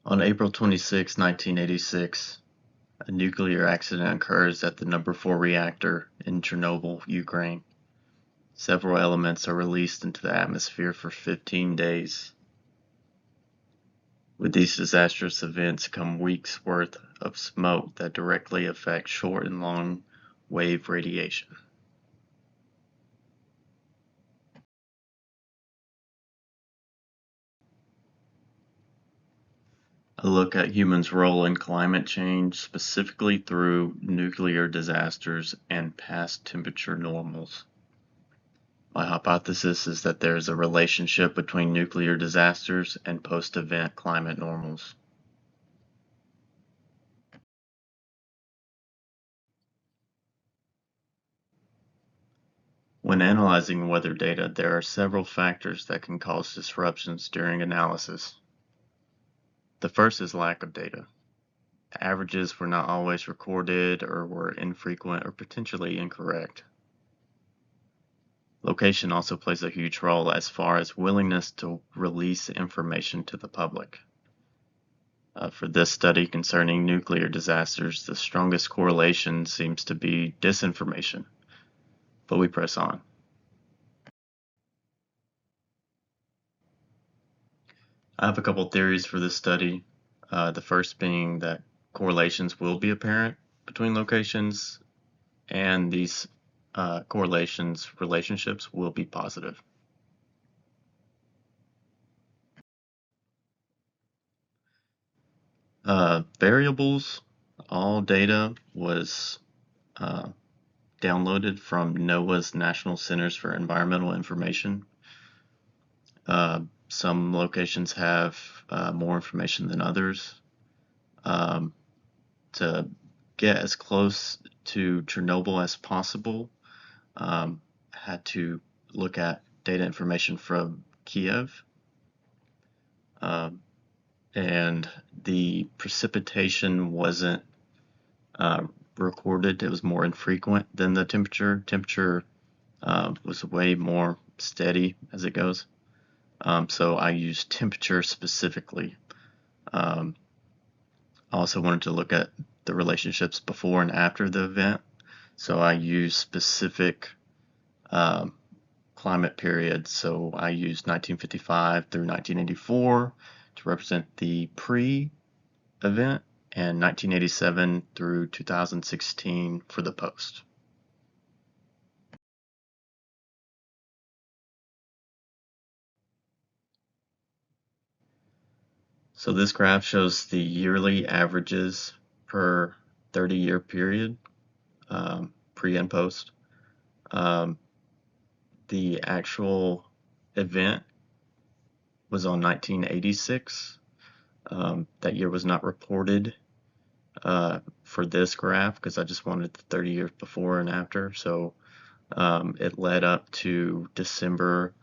On April 26, 1986, a nuclear accident occurs at the number 4 reactor in Chernobyl, Ukraine. Several elements are released into the atmosphere for 15 days. With these disastrous events come weeks' worth of smoke that directly affect short and long wave radiation. A look at humans' role in climate change, specifically through nuclear disasters and past temperature normals. My hypothesis is that there is a relationship between nuclear disasters and post-event climate normals. When analyzing weather data, there are several factors that can cause disruptions during analysis. The first is lack of data. Averages were not always recorded or were infrequent or potentially incorrect. Location also plays a huge role as far as willingness to release information to the public. For this study concerning nuclear disasters, the strongest correlation seems to be disinformation, but we press on. I have a couple theories for this study. The first being that correlations will be apparent between locations, and these relationships will be positive. Variables, all data was downloaded from NOAA's National Centers for Environmental Information. Some locations have more information than others. To get as close to Chernobyl as possible, had to look at data information from Kiev. And the precipitation wasn't recorded. It was more infrequent than the temperature. Temperature was way more steady as it goes. So I used temperature specifically. I also wanted to look at the relationships before and after the event. So I used specific climate periods. So I used 1955 through 1984 to represent the pre-event, and 1987 through 2016 for the post. So this graph shows the yearly averages per 30-year period, pre and post. The actual event was on 1986. That year was not reported for this graph because I just wanted the 30 years before and after. So it led up to December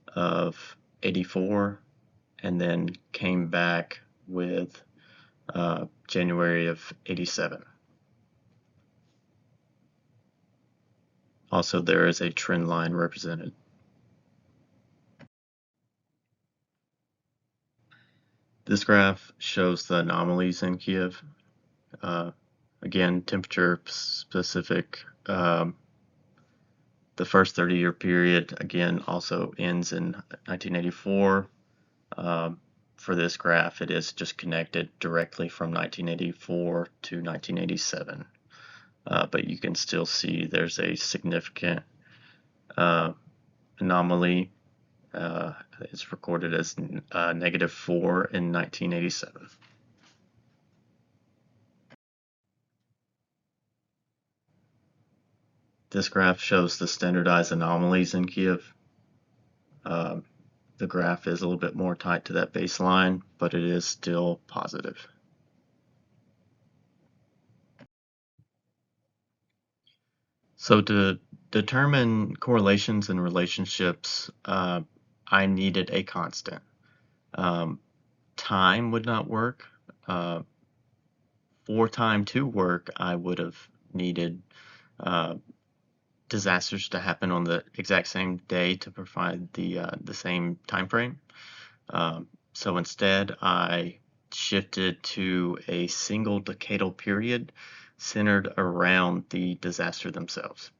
of 84 and then came back with January of 87. Also, there is a trend line represented. This graph shows the anomalies in Kiev. Again, temperature specific. The first 30-year period, again, also ends in 1984. For this graph, it is just connected directly from 1984 to 1987. But you can still see there's a significant anomaly. It's recorded as -4 in 1987. This graph shows the standardized anomalies in Kiev. The graph is a little bit more tight to that baseline, but it is still positive. So to determine correlations and relationships, I needed a constant. Time would not work. For time to work, I would have needed disasters to happen on the exact same day to provide the same time frame. So instead, I shifted to a single decadal period centered around the disaster themselves.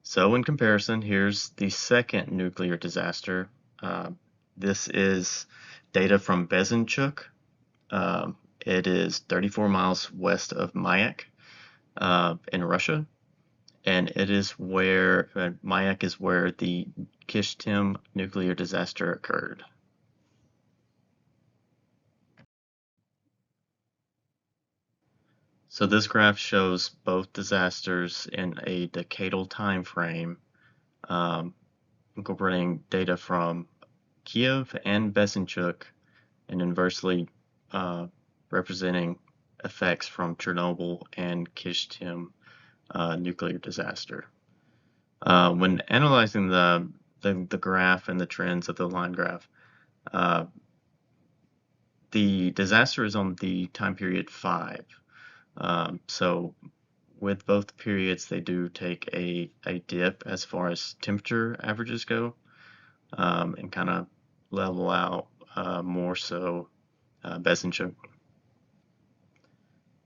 So in comparison, here's the second nuclear disaster. This is data from Bezinchuk. It is 34 miles west of Mayak in Russia, and it is where Mayak is where the Kishtim nuclear disaster occurred. So this graph shows both disasters in a decadal time frame, incorporating data from Kiev and Bezinchuk, and inversely representing effects from Chernobyl and Kishtim nuclear disaster. When analyzing the graph and the trends of the line graph, the disaster is on the time period 5. So with both periods, they do take a dip as far as temperature averages go, and kind of level out more so Bezinchuk.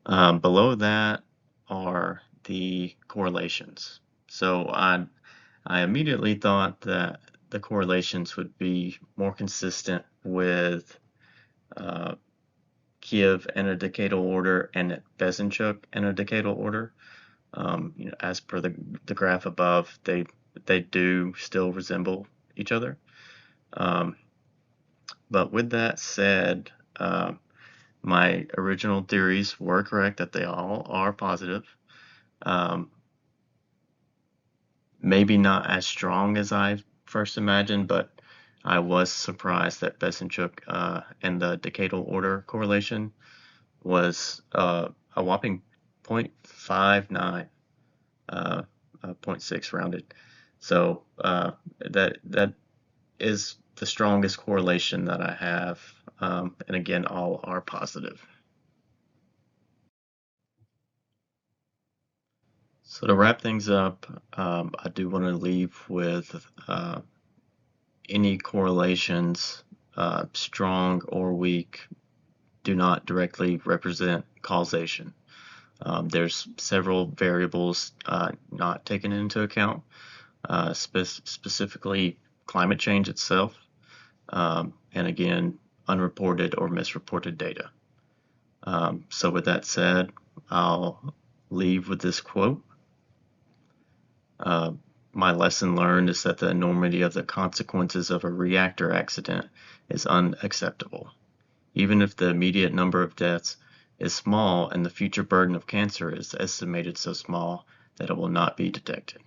Below that are the correlations. So I immediately thought that the correlations would be more consistent with Kiev in a decadal order and Bezinchuk in a decadal order. As per the graph above, they do still resemble each other. But with that said, my original theories were correct that they all are positive. Maybe not as strong as I first imagined, but I was surprised that Bezinchuk and the decadal order correlation was a whopping 0.59, 0.6 rounded. So that is the strongest correlation that I have, and again, all are positive. So to wrap things up, I do want to leave with any correlations, strong or weak, do not directly represent causation. There's several variables not taken into account, specifically climate change itself, and again, unreported or misreported data. So with that said, I'll leave with this quote. My lesson learned is that the enormity of the consequences of a reactor accident is unacceptable. Even if the immediate number of deaths is small and the future burden of cancer is estimated so small that it will not be detected.